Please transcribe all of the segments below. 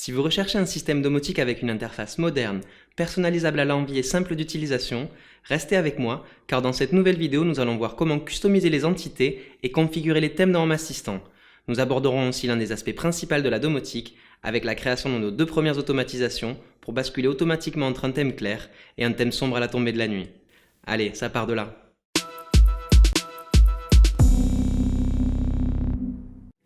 Si vous recherchez un système domotique avec une interface moderne, personnalisable à l'envie et simple d'utilisation, restez avec moi car dans cette nouvelle vidéo nous allons voir comment customiser les entités et configurer les thèmes dans Home Assistant. Nous aborderons aussi l'un des aspects principaux de la domotique avec la création de nos deux premières automatisations pour basculer automatiquement entre un thème clair et un thème sombre à la tombée de la nuit. Allez, ça part de là.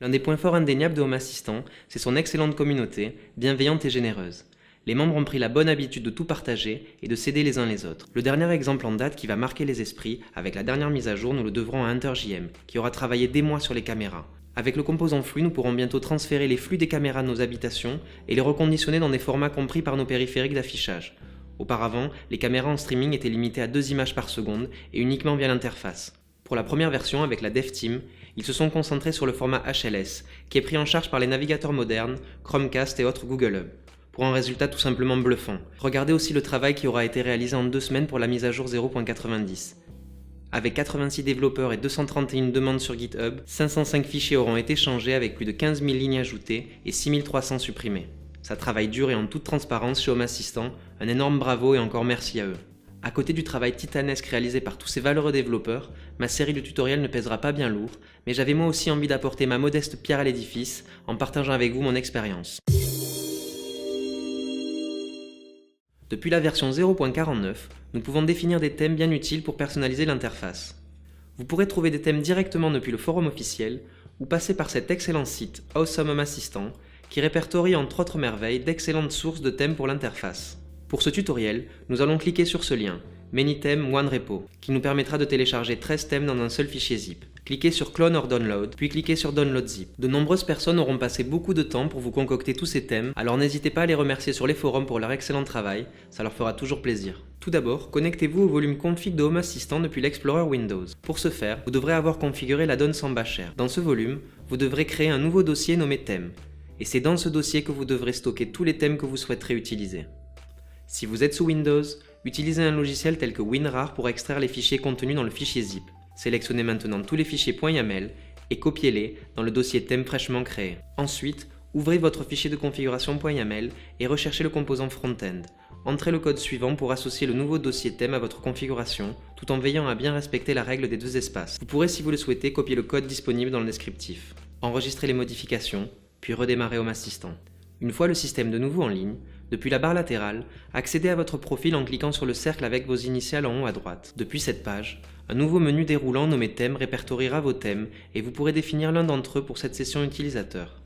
L'un des points forts indéniables de Home Assistant, c'est son excellente communauté, bienveillante et généreuse. Les membres ont pris la bonne habitude de tout partager et de s'aider les uns les autres. Le dernier exemple en date qui va marquer les esprits, avec la dernière mise à jour, nous le devrons à HunterJM, qui aura travaillé des mois sur les caméras. Avec le composant flux, nous pourrons bientôt transférer les flux des caméras de nos habitations et les reconditionner dans des formats compris par nos périphériques d'affichage. Auparavant, les caméras en streaming étaient limitées à 2 images par seconde et uniquement via l'interface. Pour la première version avec la DevTeam, ils se sont concentrés sur le format HLS, qui est pris en charge par les navigateurs modernes, Chromecast et autres Google Hub, pour un résultat tout simplement bluffant. Regardez aussi le travail qui aura été réalisé en 2 semaines pour la mise à jour 0.90. Avec 86 développeurs et 231 demandes sur GitHub, 505 fichiers auront été changés avec plus de 15 000 lignes ajoutées et 6300 supprimées. Ça travaille dur et en toute transparence chez Home Assistant, un énorme bravo et encore merci à eux. À côté du travail titanesque réalisé par tous ces valeureux développeurs, ma série de tutoriels ne pèsera pas bien lourd, mais j'avais moi aussi envie d'apporter ma modeste pierre à l'édifice en partageant avec vous mon expérience. Depuis la version 0.49, nous pouvons définir des thèmes bien utiles pour personnaliser l'interface. Vous pourrez trouver des thèmes directement depuis le forum officiel ou passer par cet excellent site Awesome Home Assistant qui répertorie entre autres merveilles d'excellentes sources de thèmes pour l'interface. Pour ce tutoriel, nous allons cliquer sur ce lien, ManyTheme One Repo, qui nous permettra de télécharger 13 thèmes dans un seul fichier zip. Cliquez sur Clone or Download, puis cliquez sur Download Zip. De nombreuses personnes auront passé beaucoup de temps pour vous concocter tous ces thèmes, alors n'hésitez pas à les remercier sur les forums pour leur excellent travail, ça leur fera toujours plaisir. Tout d'abord, connectez-vous au volume config de Home Assistant depuis l'Explorer Windows. Pour ce faire, vous devrez avoir configuré l'add-on Samba-Share. Dans ce volume, vous devrez créer un nouveau dossier nommé Thème, et c'est dans ce dossier que vous devrez stocker tous les thèmes que vous souhaiterez utiliser. Si vous êtes sous Windows, utilisez un logiciel tel que WinRAR pour extraire les fichiers contenus dans le fichier zip. Sélectionnez maintenant tous les fichiers .yaml et copiez-les dans le dossier thème fraîchement créé. Ensuite, ouvrez votre fichier de configuration .yaml et recherchez le composant front-end. Entrez le code suivant pour associer le nouveau dossier thème à votre configuration, tout en veillant à bien respecter la règle des 2 espaces. Vous pourrez, si vous le souhaitez, copier le code disponible dans le descriptif. Enregistrez les modifications, puis redémarrez Home Assistant. Une fois le système de nouveau en ligne, depuis la barre latérale, accédez à votre profil en cliquant sur le cercle avec vos initiales en haut à droite. Depuis cette page, un nouveau menu déroulant nommé Thèmes répertoriera vos thèmes et vous pourrez définir l'un d'entre eux pour cette session utilisateur.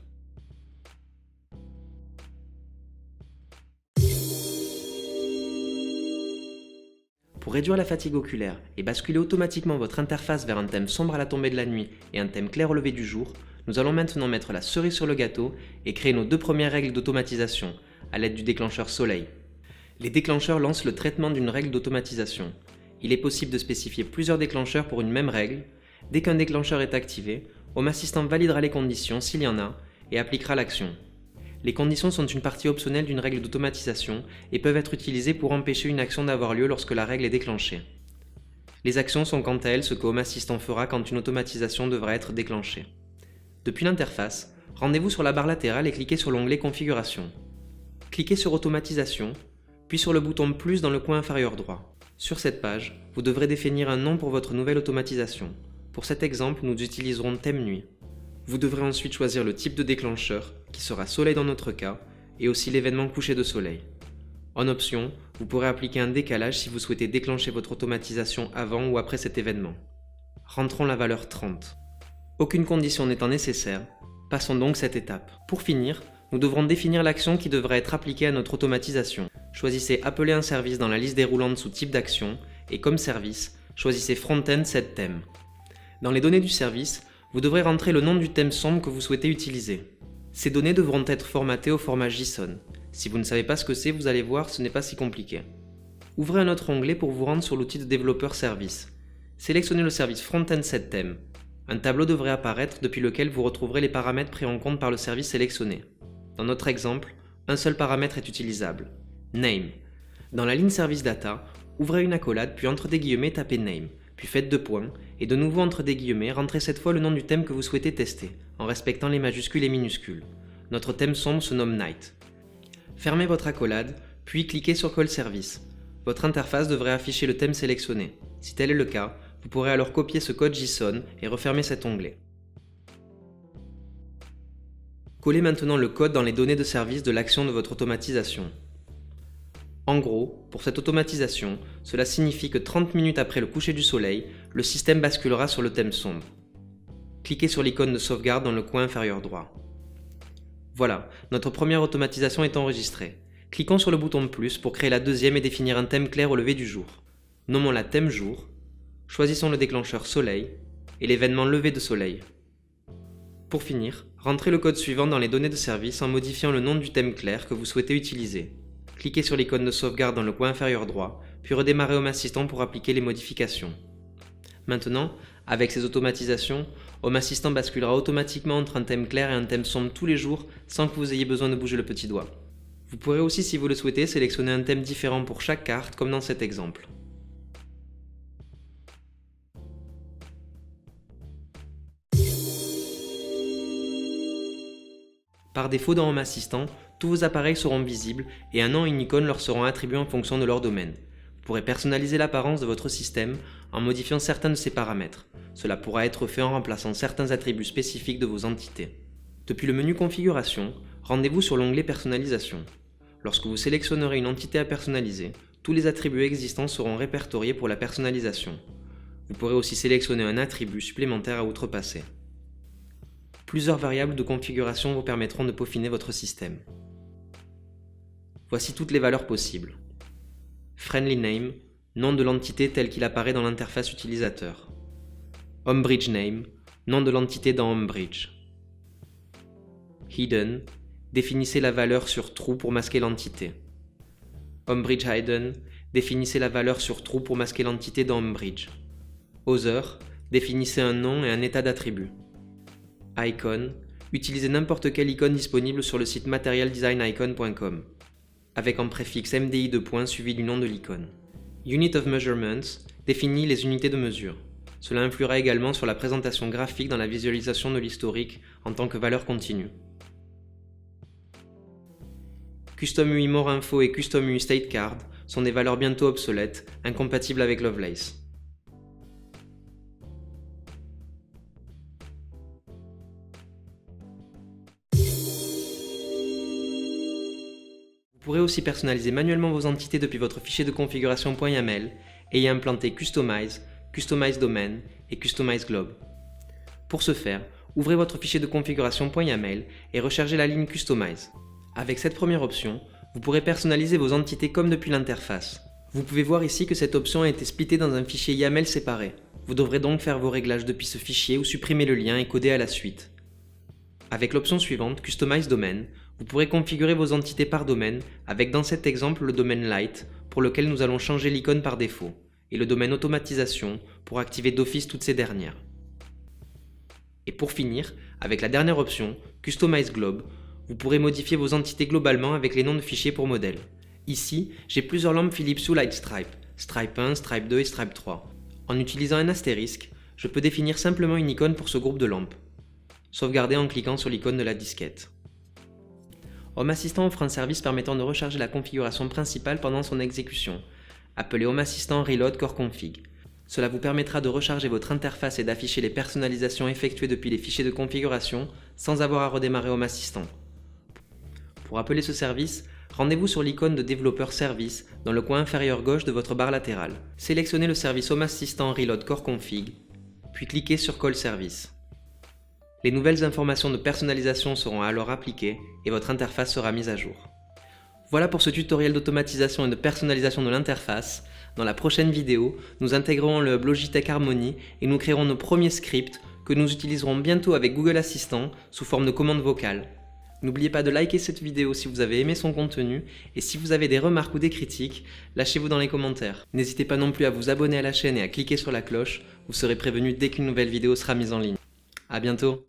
Pour réduire la fatigue oculaire et basculer automatiquement votre interface vers un thème sombre à la tombée de la nuit et un thème clair au lever du jour, nous allons maintenant mettre la cerise sur le gâteau et créer nos 2 premières règles d'automatisation à l'aide du déclencheur Soleil. Les déclencheurs lancent le traitement d'une règle d'automatisation. Il est possible de spécifier plusieurs déclencheurs pour une même règle. Dès qu'un déclencheur est activé, Home Assistant validera les conditions s'il y en a et appliquera l'action. Les conditions sont une partie optionnelle d'une règle d'automatisation et peuvent être utilisées pour empêcher une action d'avoir lieu lorsque la règle est déclenchée. Les actions sont quant à elles ce que Home Assistant fera quand une automatisation devra être déclenchée. Depuis l'interface, rendez-vous sur la barre latérale et cliquez sur l'onglet Configuration. Cliquez sur Automatisation, puis sur le bouton plus dans le coin inférieur droit. Sur cette page, vous devrez définir un nom pour votre nouvelle automatisation. Pour cet exemple, nous utiliserons Thème Nuit. Vous devrez ensuite choisir le type de déclencheur, qui sera Soleil dans notre cas, et aussi l'événement coucher de soleil. En option, vous pourrez appliquer un décalage si vous souhaitez déclencher votre automatisation avant ou après cet événement. Rentrons la valeur 30. Aucune condition n'étant nécessaire, passons donc cette étape. Pour finir, nous devrons définir l'action qui devra être appliquée à notre automatisation. Choisissez Appeler un service dans la liste déroulante sous type d'action et comme service, choisissez Front-end set thème. Dans les données du service, vous devrez rentrer le nom du thème sombre que vous souhaitez utiliser. Ces données devront être formatées au format JSON. Si vous ne savez pas ce que c'est, vous allez voir, ce n'est pas si compliqué. Ouvrez un autre onglet pour vous rendre sur l'outil de développeur service. Sélectionnez le service Front-end set thème. Un tableau devrait apparaître depuis lequel vous retrouverez les paramètres pris en compte par le service sélectionné. Dans notre exemple, un seul paramètre est utilisable, Name. Dans la ligne Service Data, ouvrez une accolade puis entre des guillemets tapez Name, puis faites 2 points, et de nouveau entre des guillemets, rentrez cette fois le nom du thème que vous souhaitez tester, en respectant les majuscules et minuscules. Notre thème sombre se nomme Night. Fermez votre accolade, puis cliquez sur Call Service. Votre interface devrait afficher le thème sélectionné. Si tel est le cas, vous pourrez alors copier ce code JSON et refermer cet onglet. Collez maintenant le code dans les données de service de l'action de votre automatisation. En gros, pour cette automatisation, cela signifie que 30 minutes après le coucher du soleil, le système basculera sur le thème sombre. Cliquez sur l'icône de sauvegarde dans le coin inférieur droit. Voilà, notre première automatisation est enregistrée. Cliquons sur le bouton de plus pour créer la deuxième et définir un thème clair au lever du jour. Nommons-la thème jour, choisissons le déclencheur soleil et l'événement lever de soleil. Pour finir, rentrez le code suivant dans les données de service en modifiant le nom du thème clair que vous souhaitez utiliser. Cliquez sur l'icône de sauvegarde dans le coin inférieur droit, puis redémarrez Home Assistant pour appliquer les modifications. Maintenant, avec ces automatisations, Home Assistant basculera automatiquement entre un thème clair et un thème sombre tous les jours sans que vous ayez besoin de bouger le petit doigt. Vous pourrez aussi, si vous le souhaitez, sélectionner un thème différent pour chaque carte, comme dans cet exemple. Par défaut dans Home Assistant, tous vos appareils seront visibles et un nom et une icône leur seront attribués en fonction de leur domaine. Vous pourrez personnaliser l'apparence de votre système en modifiant certains de ses paramètres. Cela pourra être fait en remplaçant certains attributs spécifiques de vos entités. Depuis le menu Configuration, rendez-vous sur l'onglet Personnalisation. Lorsque vous sélectionnerez une entité à personnaliser, tous les attributs existants seront répertoriés pour la personnalisation. Vous pourrez aussi sélectionner un attribut supplémentaire à outrepasser. Plusieurs variables de configuration vous permettront de peaufiner votre système. Voici toutes les valeurs possibles. Friendly Name, nom de l'entité tel qu'il apparaît dans l'interface utilisateur. HomeBridge Name, nom de l'entité dans HomeBridge. Hidden, définissez la valeur sur True pour masquer l'entité. HomeBridge Hidden, définissez la valeur sur True pour masquer l'entité dans HomeBridge. Other, définissez un nom et un état d'attribut. Icon, utilisez n'importe quelle icône disponible sur le site materialdesignicon.com, avec en préfixe MDI de points suivi du nom de l'icône. Unit of Measurements définit les unités de mesure. Cela influera également sur la présentation graphique dans la visualisation de l'historique en tant que valeur continue. Custom UI More Info et Custom UI State Card sont des valeurs bientôt obsolètes, incompatibles avec Lovelace. Vous pourrez aussi personnaliser manuellement vos entités depuis votre fichier de configuration .yaml et y implanter Customize, Customize Domain et Customize Globe. Pour ce faire, ouvrez votre fichier de configuration .yaml et rechargez la ligne Customize. Avec cette première option, vous pourrez personnaliser vos entités comme depuis l'interface. Vous pouvez voir ici que cette option a été splittée dans un fichier YAML séparé. Vous devrez donc faire vos réglages depuis ce fichier ou supprimer le lien et coder à la suite. Avec l'option suivante, Customize Domain, vous pourrez configurer vos entités par domaine avec dans cet exemple le domaine Light pour lequel nous allons changer l'icône par défaut et le domaine Automatisation pour activer d'office toutes ces dernières. Et pour finir, avec la dernière option, Customize Globe, vous pourrez modifier vos entités globalement avec les noms de fichiers pour modèle. Ici, j'ai plusieurs lampes Philips Hue Light Stripe, Stripe 1, Stripe 2 et Stripe 3. En utilisant un astérisque, je peux définir simplement une icône pour ce groupe de lampes. Sauvegarder en cliquant sur l'icône de la disquette. Home Assistant offre un service permettant de recharger la configuration principale pendant son exécution, appelé Home Assistant Reload Core Config. Cela vous permettra de recharger votre interface et d'afficher les personnalisations effectuées depuis les fichiers de configuration sans avoir à redémarrer Home Assistant. Pour appeler ce service, rendez-vous sur l'icône de développeur service dans le coin inférieur gauche de votre barre latérale. Sélectionnez le service Home Assistant Reload Core Config, puis cliquez sur Call Service. Les nouvelles informations de personnalisation seront alors appliquées et votre interface sera mise à jour. Voilà pour ce tutoriel d'automatisation et de personnalisation de l'interface. Dans la prochaine vidéo, nous intégrerons le hub Logitech Harmony et nous créerons nos premiers scripts que nous utiliserons bientôt avec Google Assistant sous forme de commande vocale. N'oubliez pas de liker cette vidéo si vous avez aimé son contenu et si vous avez des remarques ou des critiques, lâchez-vous dans les commentaires. N'hésitez pas non plus à vous abonner à la chaîne et à cliquer sur la cloche, vous serez prévenu dès qu'une nouvelle vidéo sera mise en ligne. À bientôt.